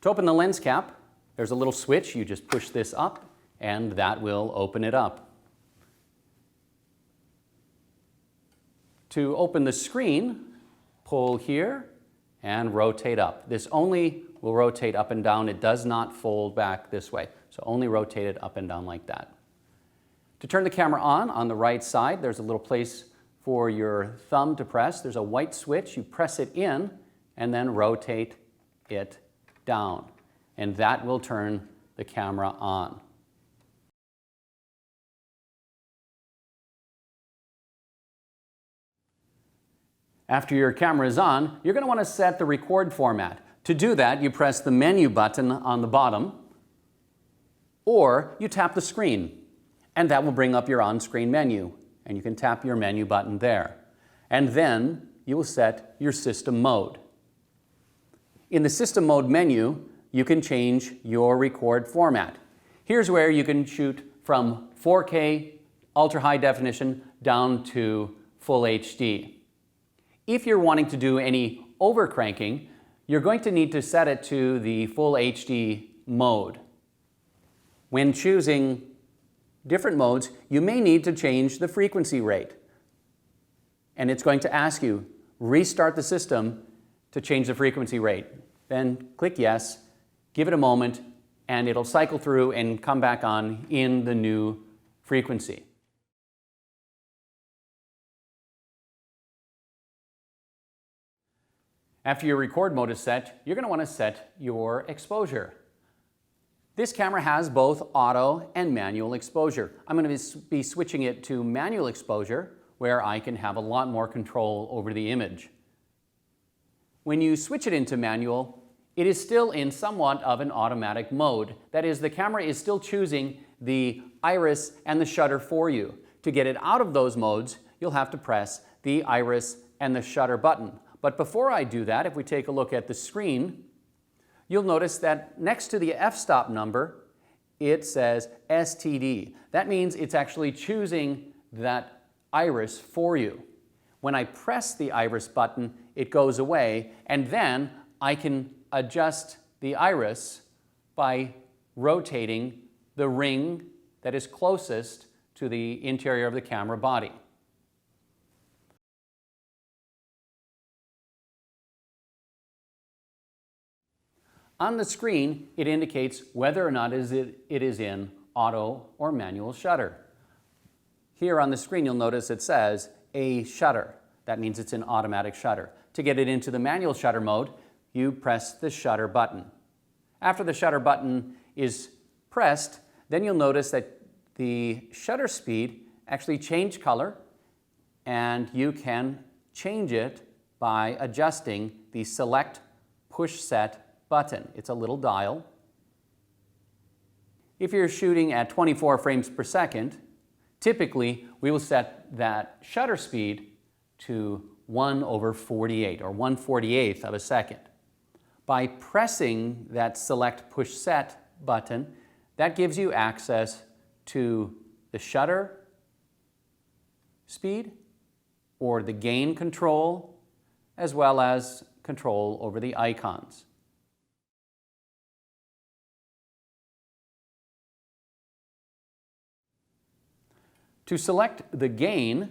To open the lens cap, there's a little switch. You just push this up and that will open it up. To open the screen, pull here and rotate up. This only will rotate up and down. It does not fold back this way. So only rotate it up and down like that. To turn the camera on the right side, there's a little place for your thumb to press. There's a white switch. You press it in and then rotate it down. And that will turn the camera on. After your camera is on, you're going to want to set the record format. To do that, you press the menu button on the bottom, or you tap the screen, and that will bring up your on-screen menu, and you can tap your menu button there. And then you will set your system mode. In the system mode menu, you can change your record format. Here's where you can shoot from 4K ultra high definition down to full HD. If you're wanting to do any overcranking, you're going to need to set it to the full HD mode. When choosing different modes, you may need to change the frequency rate. And it's going to ask you, restart the system to change the frequency rate. Then click yes, give it a moment, and it'll cycle through and come back on in the new frequency. After your record mode is set, you're going to want to set your exposure. This camera has both auto and manual exposure. I'm going to be switching it to manual exposure, where I can have a lot more control over the image. When you switch it into manual, it is still in somewhat of an automatic mode. That is, the camera is still choosing the iris and the shutter for you. To get it out of those modes, you'll have to press the iris and the shutter button. But before I do that, if we take a look at the screen, you'll notice that next to the f-stop number, it says STD. That means it's actually choosing that iris for you. When I press the iris button, it goes away, and then I can adjust the iris by rotating the ring that is closest to the interior of the camera body. On the screen, it indicates whether or not it is in auto or manual shutter. Here on the screen, you'll notice it says a shutter. That means it's in automatic shutter. To get it into the manual shutter mode, you press the shutter button. After the shutter button is pressed, then you'll notice that the shutter speed actually changed color, and you can change it by adjusting the select push set button. It's a little dial. If you're shooting at 24 frames per second, typically we will set that shutter speed to 1/48 or 1/48 of a second. By pressing that select push set button, that gives you access to the shutter speed or the gain control, as well as control over the icons. To select the gain,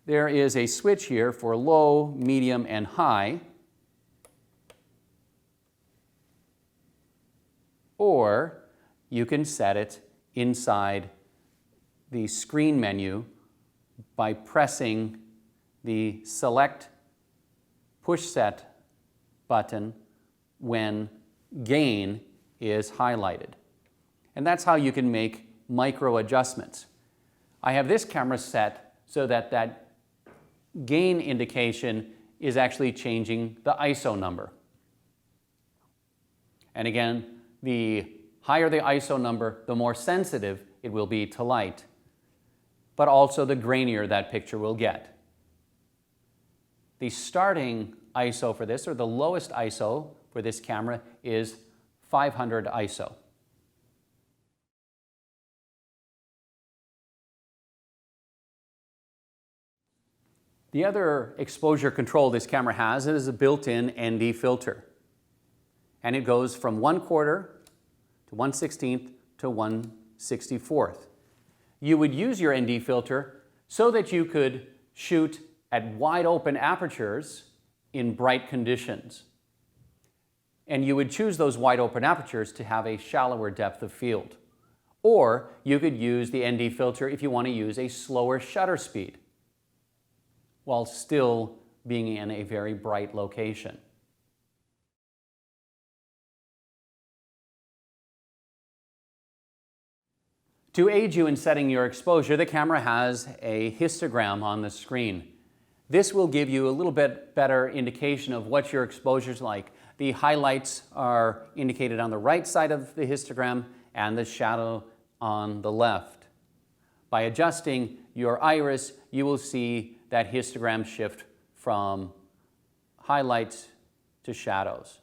there is a switch here for low, medium, and high. Or you can set it inside the screen menu by pressing the select push set button when gain is highlighted. And that's how you can make micro adjustments. I have this camera set so that that gain indication is actually changing the ISO number. And again, the higher the ISO number, the more sensitive it will be to light, but also the grainier that picture will get. The starting ISO for this, or the lowest ISO for this camera, is 500 ISO. The other exposure control this camera has is a built-in ND filter. and it goes from 1/4 to 1/16 to 1/64. You would use your ND filter so that you could shoot at wide open apertures in bright conditions. And you would choose those wide open apertures to have a shallower depth of field. Or you could use the ND filter if you want to use a slower shutter speed while still being in a very bright location. To aid you in setting your exposure, the camera has a histogram on the screen. This will give you a little bit better indication of what your exposure is like. The highlights are indicated on the right side of the histogram and the shadow on the left. By adjusting your iris, you will see that histogram shift from highlights to shadows.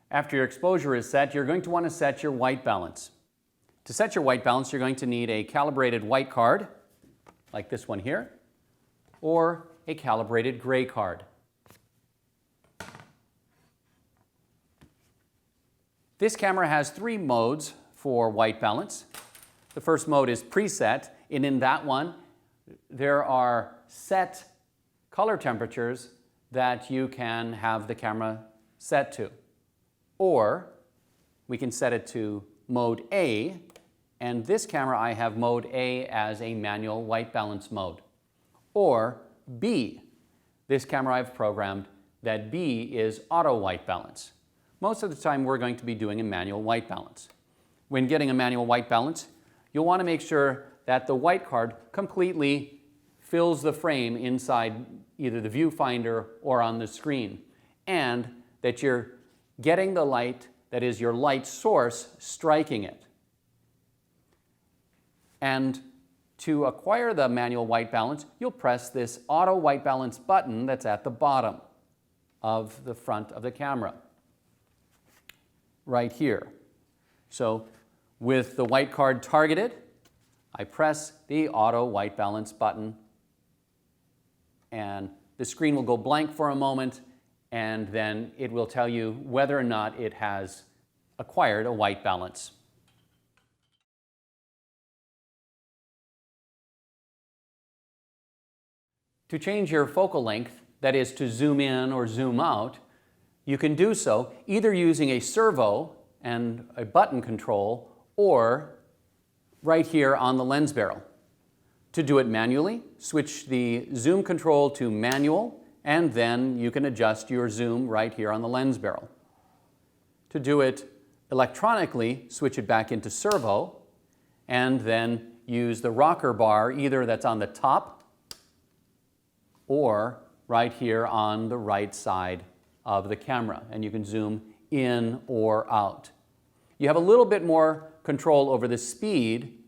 After your exposure is set, you're going to want to set your white balance. To set your white balance, you're going to need a calibrated white card, like this one here, or a calibrated gray card. This camera has 3 modes for white balance. The first mode is preset, and in that one, there are set color temperatures that you can have the camera set to. Or we can set it to mode A, and this camera I have mode A as a manual white balance mode. Or B, this camera I've programmed that B is auto white balance. Most of the time we're going to be doing a manual white balance. When getting a manual white balance, you'll want to make sure that the white card completely fills the frame inside either the viewfinder or on the screen, and that you're getting the light that is your light source striking it. And to acquire the manual white balance, you'll press this auto white balance button that's at the bottom of the front of the camera, right here. So with the white card targeted, I press the auto white balance button, and the screen will go blank for a moment, and then it will tell you whether or not it has acquired a white balance. To change your focal length, that is to zoom in or zoom out, you can do so either using a servo and a button control, or right here on the lens barrel. To do it manually, switch the zoom control to manual, and then you can adjust your zoom right here on the lens barrel. To do it electronically, switch it back into servo, and then use the rocker bar either that's on the top or right here on the right side of the camera, and you can zoom in or out. You have a little bit more control over the speed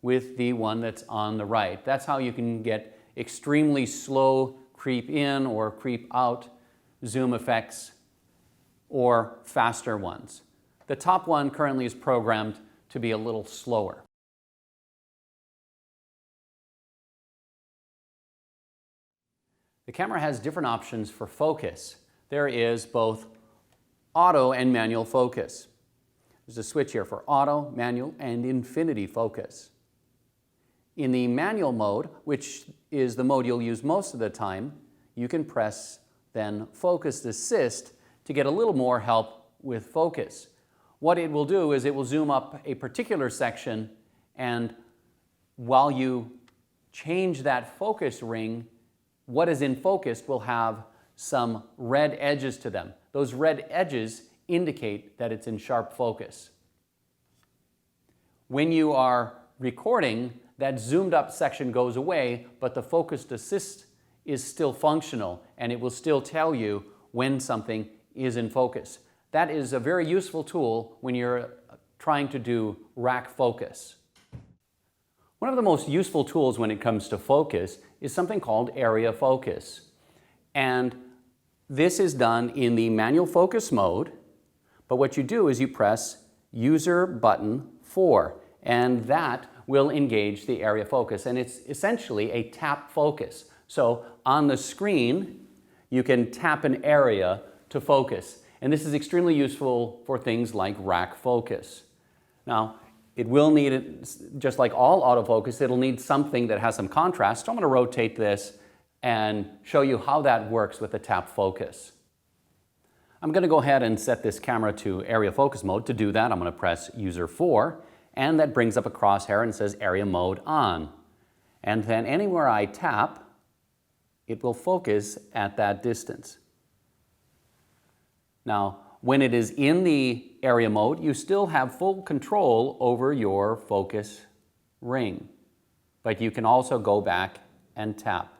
with the one that's on the right. That's how you can get extremely slow creep in or creep out zoom effects, or faster ones. The top one currently is programmed to be a little slower. The camera has different options for focus. There is both auto and manual focus. There's a switch here for auto, manual, and infinity focus. In the manual mode, which is the mode you'll use most of the time, you can press then focus assist to get a little more help with focus. What it will do is it will zoom up a particular section, and while you change that focus ring, what is in focus will have some red edges to them. Those red edges indicate that it's in sharp focus. When you are recording, that zoomed up section goes away, but the focused assist is still functional, and it will still tell you when something is in focus. That is a very useful tool when you're trying to do rack focus. One of the most useful tools when it comes to focus is something called area focus. And this is done in the manual focus mode, but what you do is you press user button 4, and that will engage the area focus, and it's essentially a tap focus. So on the screen, you can tap an area to focus, and this is extremely useful for things like rack focus. Now, it will need, just like all autofocus, it'll need something that has some contrast. So I'm going to rotate this and show you how that works with the tap focus. I'm going to go ahead and set this camera to area focus mode. To do that, I'm going to press user 4, and that brings up a crosshair and says area mode on. And then anywhere I tap, it will focus at that distance. Now, when it is in the area mode, you still have full control over your focus ring, but you can also go back and tap.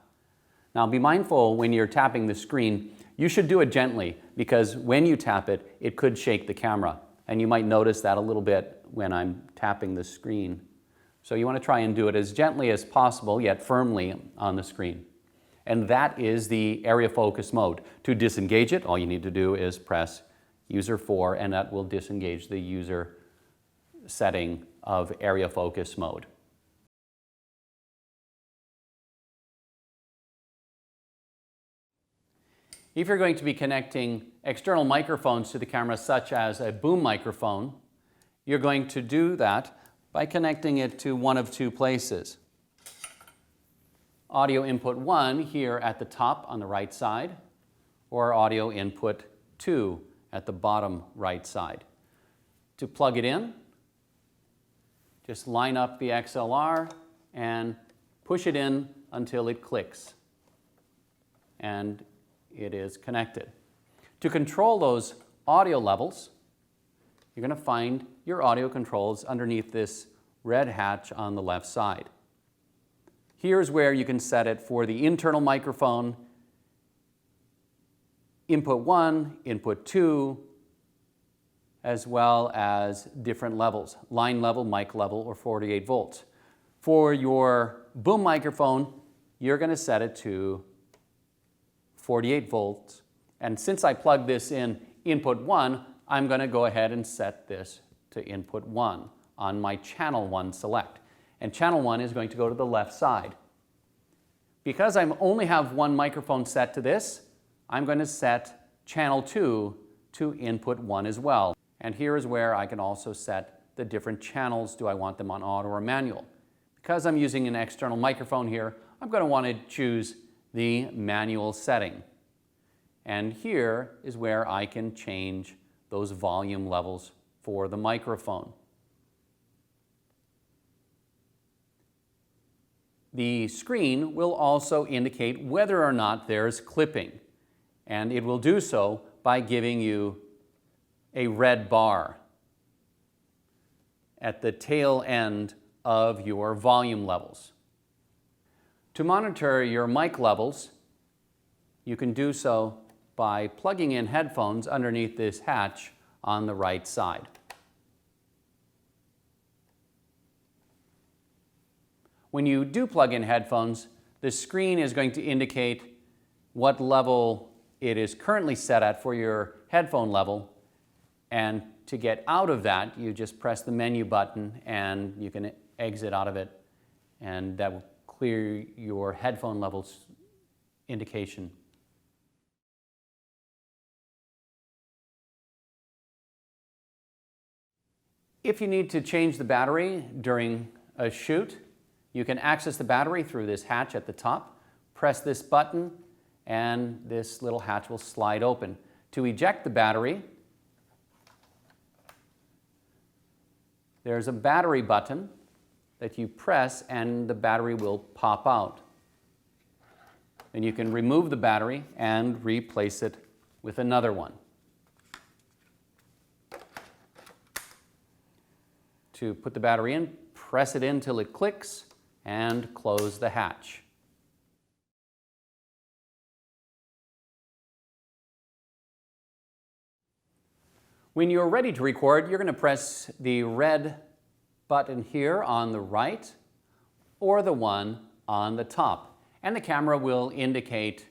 Now, be mindful when you're tapping the screen, you should do it gently, because when you tap it, it could shake the camera, and you might notice that a little bit when I'm tapping the screen. So you want to try and do it as gently as possible, yet firmly on the screen. And that is the area focus mode. To disengage it, all you need to do is press user 4, and that will disengage the user setting of area focus mode. If you're going to be connecting external microphones to the camera, such as a boom microphone, you're going to do that by connecting it to one of two places. Audio input 1 here at the top on the right side, or audio input 2 at the bottom right side. To plug it in, just line up the XLR and push it in until it clicks, and it is connected. To control those audio levels, you're going to find your audio controls underneath this red hatch on the left side. Here's where you can set it for the internal microphone, input 1, input 2, as well as different levels, line level, mic level, or 48 volts. For your boom microphone, you're going to set it to 48 volts. And since I plugged this in input 1, I'm going to go ahead and set this to input 1 on my channel 1 select. And channel 1 is going to go to the left side. Because I only have one microphone set to this, I'm going to set channel 2 to input 1 as well. And here is where I can also set the different channels. Do I want them on auto or manual? Because I'm using an external microphone here, I'm going to want to choose the manual setting. And here is where I can change those volume levels for the microphone. The screen will also indicate whether or not there's clipping, and it will do so by giving you a red bar at the tail end of your volume levels. To monitor your mic levels, you can do so by plugging in headphones underneath this hatch on the right side. When you do plug in headphones, the screen is going to indicate what level it is currently set at for your headphone level. And to get out of that, you just press the menu button and you can exit out of it, and that will clear your headphone levels indication. If you need to change the battery during a shoot, you can access the battery through this hatch at the top. Press this button and this little hatch will slide open. To eject the battery, there's a battery button that you press and the battery will pop out. Then you can remove the battery and replace it with another one. To put the battery in, press it in till it clicks and close the hatch. When you're ready to record, you're going to press the red button here on the right or the one on the top, and the camera will indicate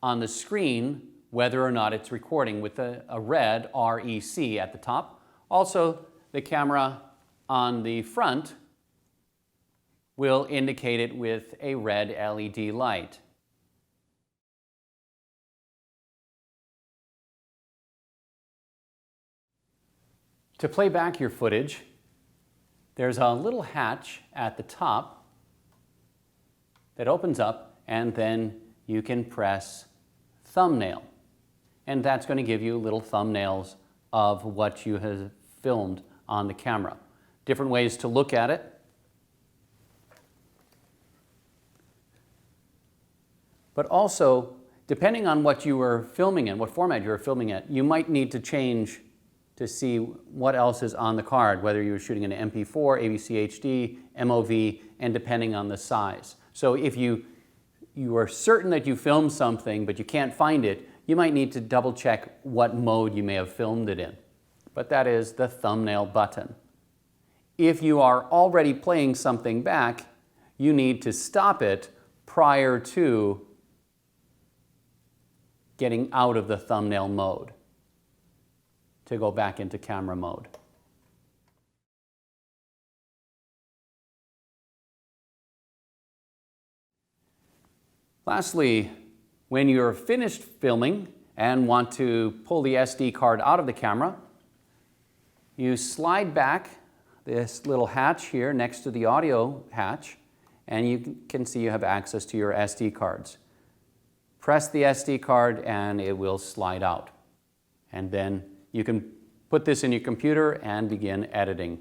on the screen whether or not it's recording with a red REC at the top. Also, the camera on the front will indicate it with a red LED light. To play back your footage, there's a little hatch at the top that opens up, and then you can press thumbnail. And that's going to give you little thumbnails of what you have filmed on the camera. Different ways to look at it. But also, depending on what you were filming in, what format you were filming at, you might need to change to see what else is on the card, whether you're shooting an MP4, AVC HD, MOV, and depending on the size. So if you are certain that you filmed something but you can't find it, you might need to double check what mode you may have filmed it in. But that is the thumbnail button. If you are already playing something back, you need to stop it prior to getting out of the thumbnail mode to go back into camera mode. Lastly, when you're finished filming and want to pull the SD card out of the camera, you slide back this little hatch here next to the audio hatch, and you can see you have access to your SD cards. Press the SD card and it will slide out. And then you can put this in your computer and begin editing.